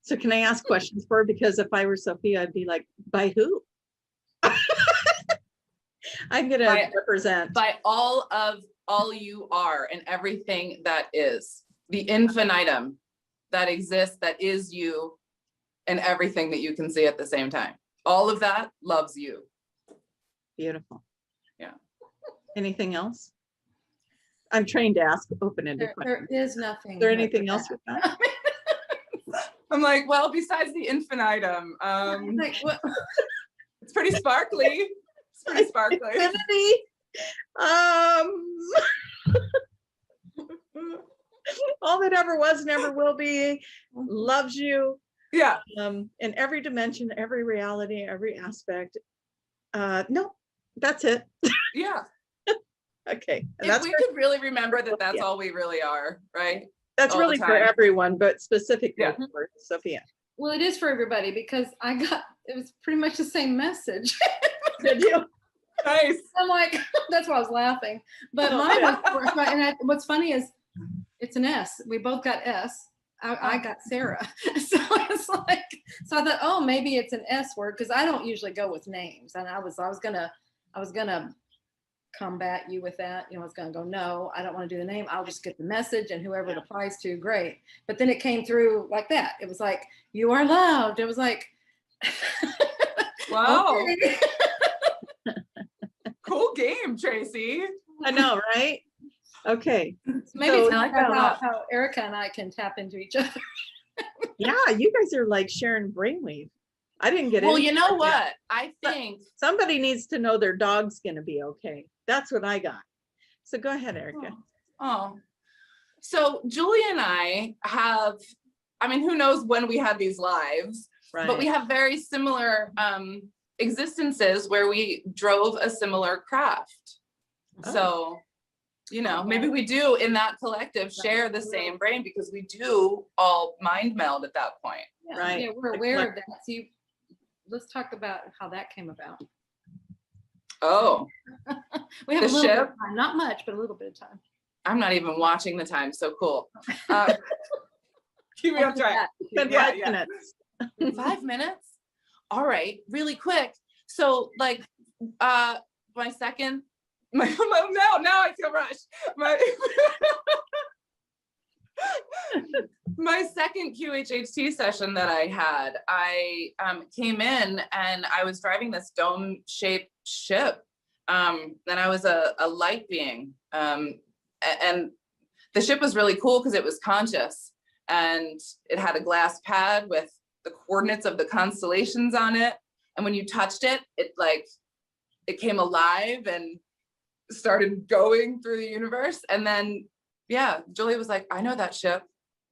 So can I ask questions for her? Because if I were Sophia, I'd be like, by who? I'm going to represent. By all you are and everything that is. The infinitum that exists, that is you, and everything that you can see at the same time. All of that loves you. Beautiful. Yeah. Anything else? I'm trained to ask open-ended questions. There is nothing. Is there anything else with that? I'm like, well, besides the infinitum, Like, what? it's pretty sparkly. It's pretty sparkly. Infinity. All that ever was, never will be, loves you. Yeah. In every dimension, every reality, every aspect. No, that's it. Yeah. Okay. And If that's we could really remember that that's Yeah. all we really are, right? that's all the really for time. everyone, but specifically Yeah. for Sophia. Well, it is for everybody because it was pretty much the same message. Did you? Nice. I'm like, that's why I was laughing. But mine was, and what's funny is it's an S. We both got S. I got Sarah. So it's like, so I thought, oh, maybe it's an S word because I don't usually go with names. And I was gonna combat you with that. You know, I was gonna go, no, I don't want to do the name. I'll just get the message and whoever it applies to, great. But then it came through like that. It was like, you are loved. It was like, Wow. okay. Cool game, Tracie. I know, right? Okay. Maybe So- it's I like like that a lot. how Erica and I can tap into each other. Yeah, you guys are like sharing brainwave. I didn't get it. Well, you know what? I think Somebody needs to know their dog's going to be okay. That's what I got. So go ahead, Erica. Oh, so Julie and I have, I mean, who knows when we had these lives, Right. but we have very similar existences where we drove a similar craft. Oh. So, you know, maybe we do in that collective share the same brain because we do all mind meld at that point. Yeah, Right. yeah, we're aware of that. So let's talk about how that came about. Oh, We have The a little bit ship? of time, not much, but a little bit of time. I'm not even watching the time. So cool. Keep me I'll on do track. that. Been Yeah, 5 yeah. minutes. 5 minutes? All right, really quick. So like my second, now I feel rushed. My second QHHT session that I had, I came in and I was driving this dome-shaped ship. And I was a light being. And the ship was really cool because it was conscious and it had a glass pad with the coordinates of the constellations on it. And when you touched it, it came alive and started going through the universe. And then, yeah, Julie was like, I know that ship.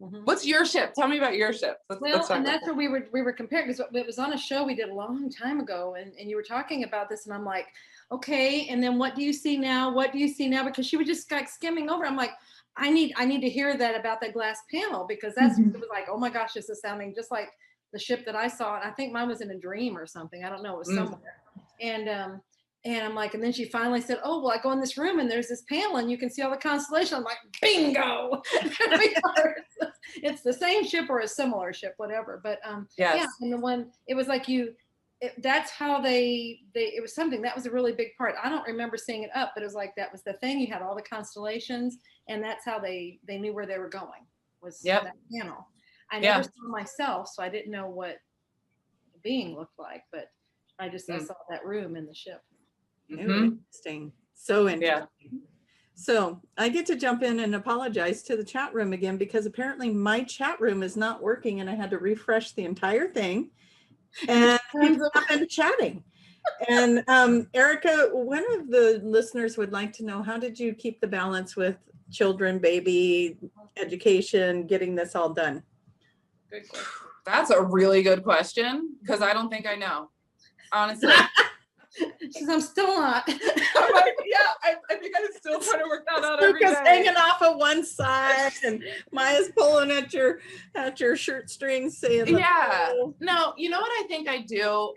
Mhm. What's your ship? Tell me about your ship. Well, let's talk and about that's where we were comparing because it was on a show we did a long time ago, and you were talking about this, and I'm like, okay, and then what do you see now? What do you see now? Because she was just like skimming over. I'm like, I need to hear that about that glass panel because that's it was like, oh my gosh, this is sounding just like the ship that I saw, and I think mine was in a dream or something. I don't know, it was somewhere, and I'm like, and then she finally said, oh, well, I go in this room and there's this panel and you can see all the constellations. I'm like, bingo. It's the same ship or a similar ship, whatever. But Yes. yeah, and the one, it was like that's how it was something that was a really big part. I don't remember seeing it up, but it was like, that was the thing. You had all the constellations and that's how they knew where they were going was that panel. I never saw myself, so I didn't know what the being looked like, but I saw that room in the ship. Interesting. So interesting. So I get to jump in and apologize to the chat room again, because apparently my chat room is not working and I had to refresh the entire thing. And people have been chatting. And Erica, one of the listeners would like to know, how did you keep the balance with children, baby, education, getting this all done? Good question. That's a really good question, because I don't think I know, honestly. She says, I'm still not. I'm like, yeah, I think I'm still trying to work that out every Luca's day. hanging off of one side and Maya's pulling at your shirt strings saying, yeah, oh. no, you know what I think I do?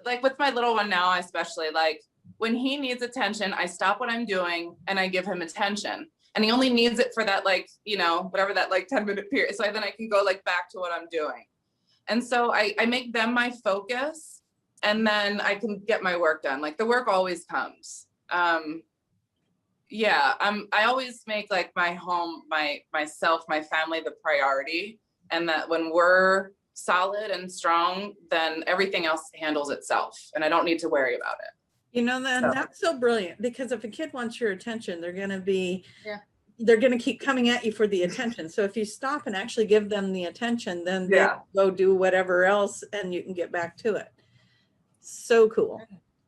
Like with my little one now, especially, like when he needs attention, I stop what I'm doing and I give him attention. And he only needs it for that, like, you know, whatever that like 10-minute period. So then I can go like back to what I'm doing. And so I make them my focus, and then I can get my work done. Like the work always comes. Yeah, I always make like my home, myself, my family the priority. And that when we're solid and strong, then everything else handles itself. And I don't need to worry about it. You know, that's so brilliant, because if a kid wants your attention, they're going to be, Yeah. they're going to keep coming at you for the attention. So if you stop and actually give them the attention, then they go do whatever else and you can get back to it. So cool.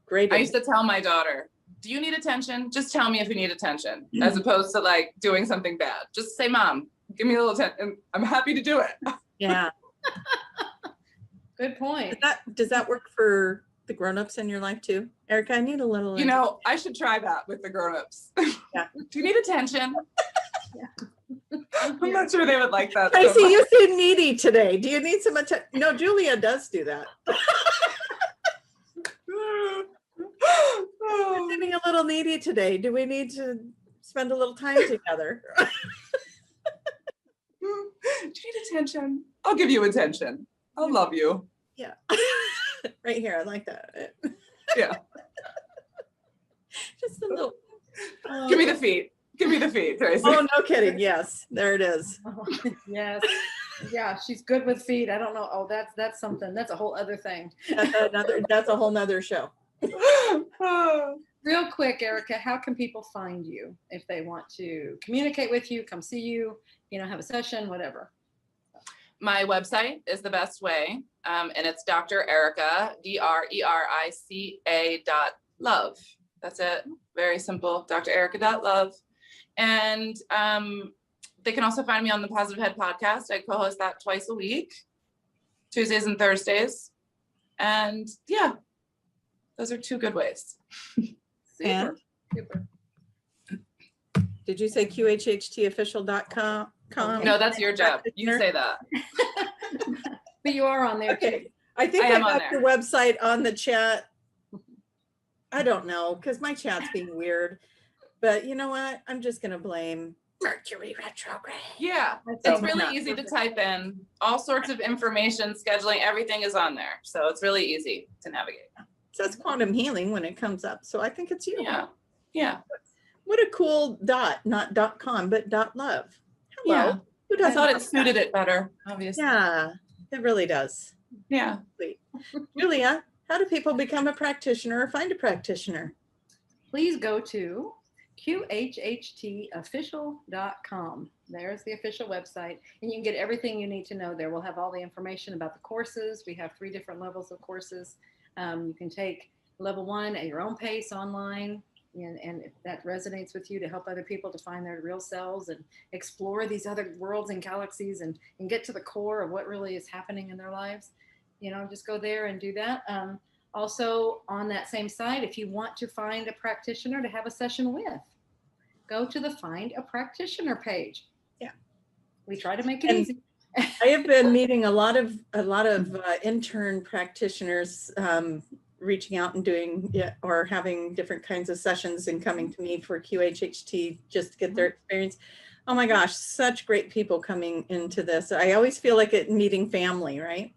Great. I used to tell my daughter, do you need attention? Just tell me if you need attention, as opposed to like doing something bad. Just say, Mom, give me a little attention. I'm happy to do it. Yeah. Good point. Does that work for the grown-ups in your life too? Erica, I need a little. You know, I should try that with the grown-ups. Yeah. Do you need attention? Yeah. I'm not sure they would like that. I see you seem needy today. Do you need some attention? No, Julia does do that. You're feeling a little needy today. Do we need to spend a little time together? Do you need attention? I'll give you attention. I'll love you. Yeah. Right here. I like that. Yeah. Just a little. Give me the feet. Give me the feet, Tracie. Oh, no kidding. Yes, there it is. Oh, yes. Yeah, she's good with feet. I don't know. Oh, that's something. That's a whole other thing. That's a whole nother show. Real quick, Erica, how can people find you if they want to communicate with you, come see you, have a session, whatever? My website is the best way, and it's Dr. Erica, DRERICA.love. That's it. Very simple, drerica.love. And they can also find me on the Positive Head podcast. I co-host that twice a week, Tuesdays and Thursdays. And yeah, those are two good ways. And Super. did you say QHHTofficial.com? No, that's your job. You say that. But you are on there too. Okay. I think I got your website on the chat. I don't know, because my chat's being weird. But you know what? I'm just going to blame Mercury retrograde. Yeah, it's really easy to type in. All sorts of information, scheduling, everything is on there. So it's really easy to navigate. It says quantum healing when it comes up. So I think it's you. Yeah. Yeah. What a cool dot, not .com, but .love. Hello. Yeah. Who does I thought it suited it better, obviously. Yeah, it really does. Yeah. Sweet. Julia, how do people become a practitioner or find a practitioner? Please go to QHHTofficial.com. There's the official website, and you can get everything you need to know there. We'll have all the information about the courses. We have 3 different levels of courses. You can take level 1 at your own pace online, and if that resonates with you, to help other people to find their real selves and explore these other worlds and galaxies and get to the core of what really is happening in their lives. Just go there and do that. Also, on that same site, if you want to find a practitioner to have a session with, go to the Find a Practitioner page. Yeah, we try to make it easy. I have been meeting a lot of intern practitioners, reaching out and doing or having different kinds of sessions and coming to me for QHHT just to get their experience. Oh my gosh, such great people coming into this. I always feel like it meeting family, right?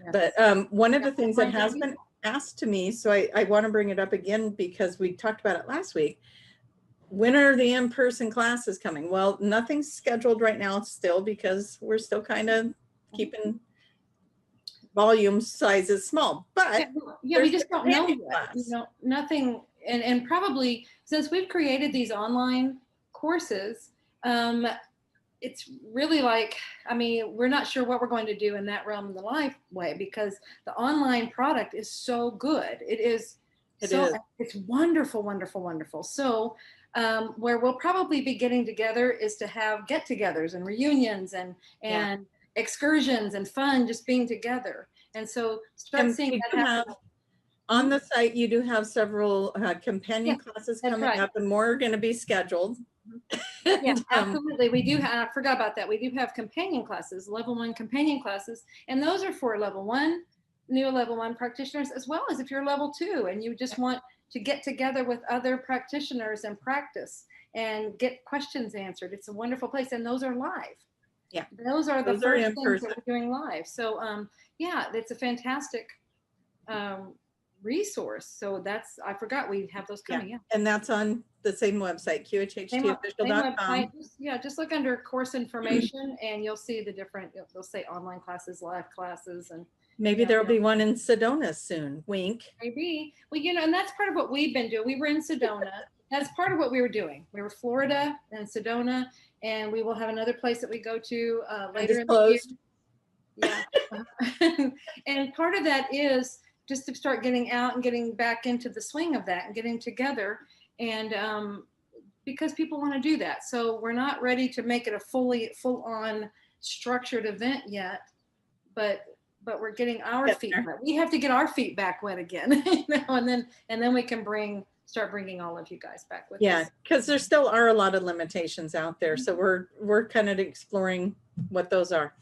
Yes. But one of the things that has been asked to me, so I want to bring it up again because we talked about it last week. When are the in-person classes coming? Well, nothing's scheduled right now still because we're still kind of keeping volume sizes small, but yeah, we just don't know yet. Nothing and probably since we've created these online courses, it's really like, I mean, we're not sure what we're going to do in that realm of the life way, because the online product is so good. It's wonderful, wonderful, wonderful. So where we'll probably be getting together is to have get-togethers and reunions and excursions and fun, just being together. And so start seeing that happen. On the site, you do have several companion classes coming up, and more are going to be scheduled. Yeah, absolutely. We do have, I forgot about that. We do have companion classes, level 1 companion classes, and those are for level 1, new level 1 practitioners, as well as if you're level 2 and you just want to get together with other practitioners and practice and get questions answered. It's a wonderful place, and those are live. Yeah, those are the first things that we're doing live. So yeah, it's a fantastic resource. So that's, I forgot we have those coming. Yeah, and that's on the same website, qhhtofficial.com. Just look under course information and you'll see the different, they'll say online classes, live classes, and maybe there'll be one in Sedona soon. Wink. Maybe. Well, you know, and that's part of what we've been doing. We were in Sedona. That's part of what we were doing. We were Florida and Sedona, and we will have another place that we go to later in the year. Yeah. And part of that is just to start getting out and getting back into the swing of that and getting together, and because people want to do that. So we're not ready to make it a full-on structured event yet, but we're getting our feet wet. We have to get our feet back wet again, you know, and then we can start bringing all of you guys back with us. Yeah, because there still are a lot of limitations out there. So we're kind of exploring what those are.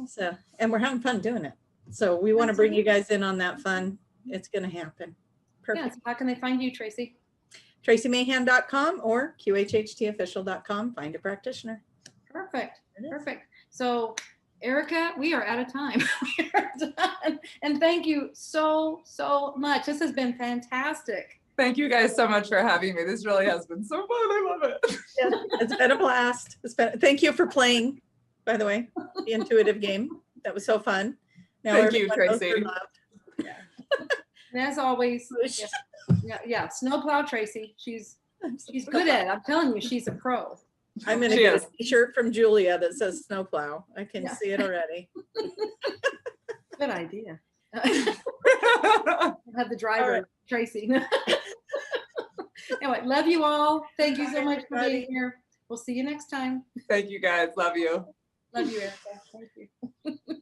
So, and we're having fun doing it. So we want to bring you guys in on that fun. It's going to happen. Perfect. Yeah, so how can they find you, Tracie? TracieMahan.com or QHHTofficial.com. Find a practitioner. Perfect. Perfect. So Erica, we are out of time. We are done. And thank you so much. This has been fantastic. Thank you guys so much for having me. This really has been so fun. I love it. Yeah, it's been a blast. Thank you for playing, by the way, the intuitive game. That was so fun. Now thank you, Tracie. Yeah. And as always, yeah, snowplow Tracie. She's good at it. I'm telling you, she's a pro. I'm going to get a t-shirt from Julia that says snowplow. I can see it already. Good idea. I'll have the driver, Tracie. Anyway, love you all. Thank you so much for being here. We'll see you next time. Thank you guys. Love you. Love you, Erica. Thank you.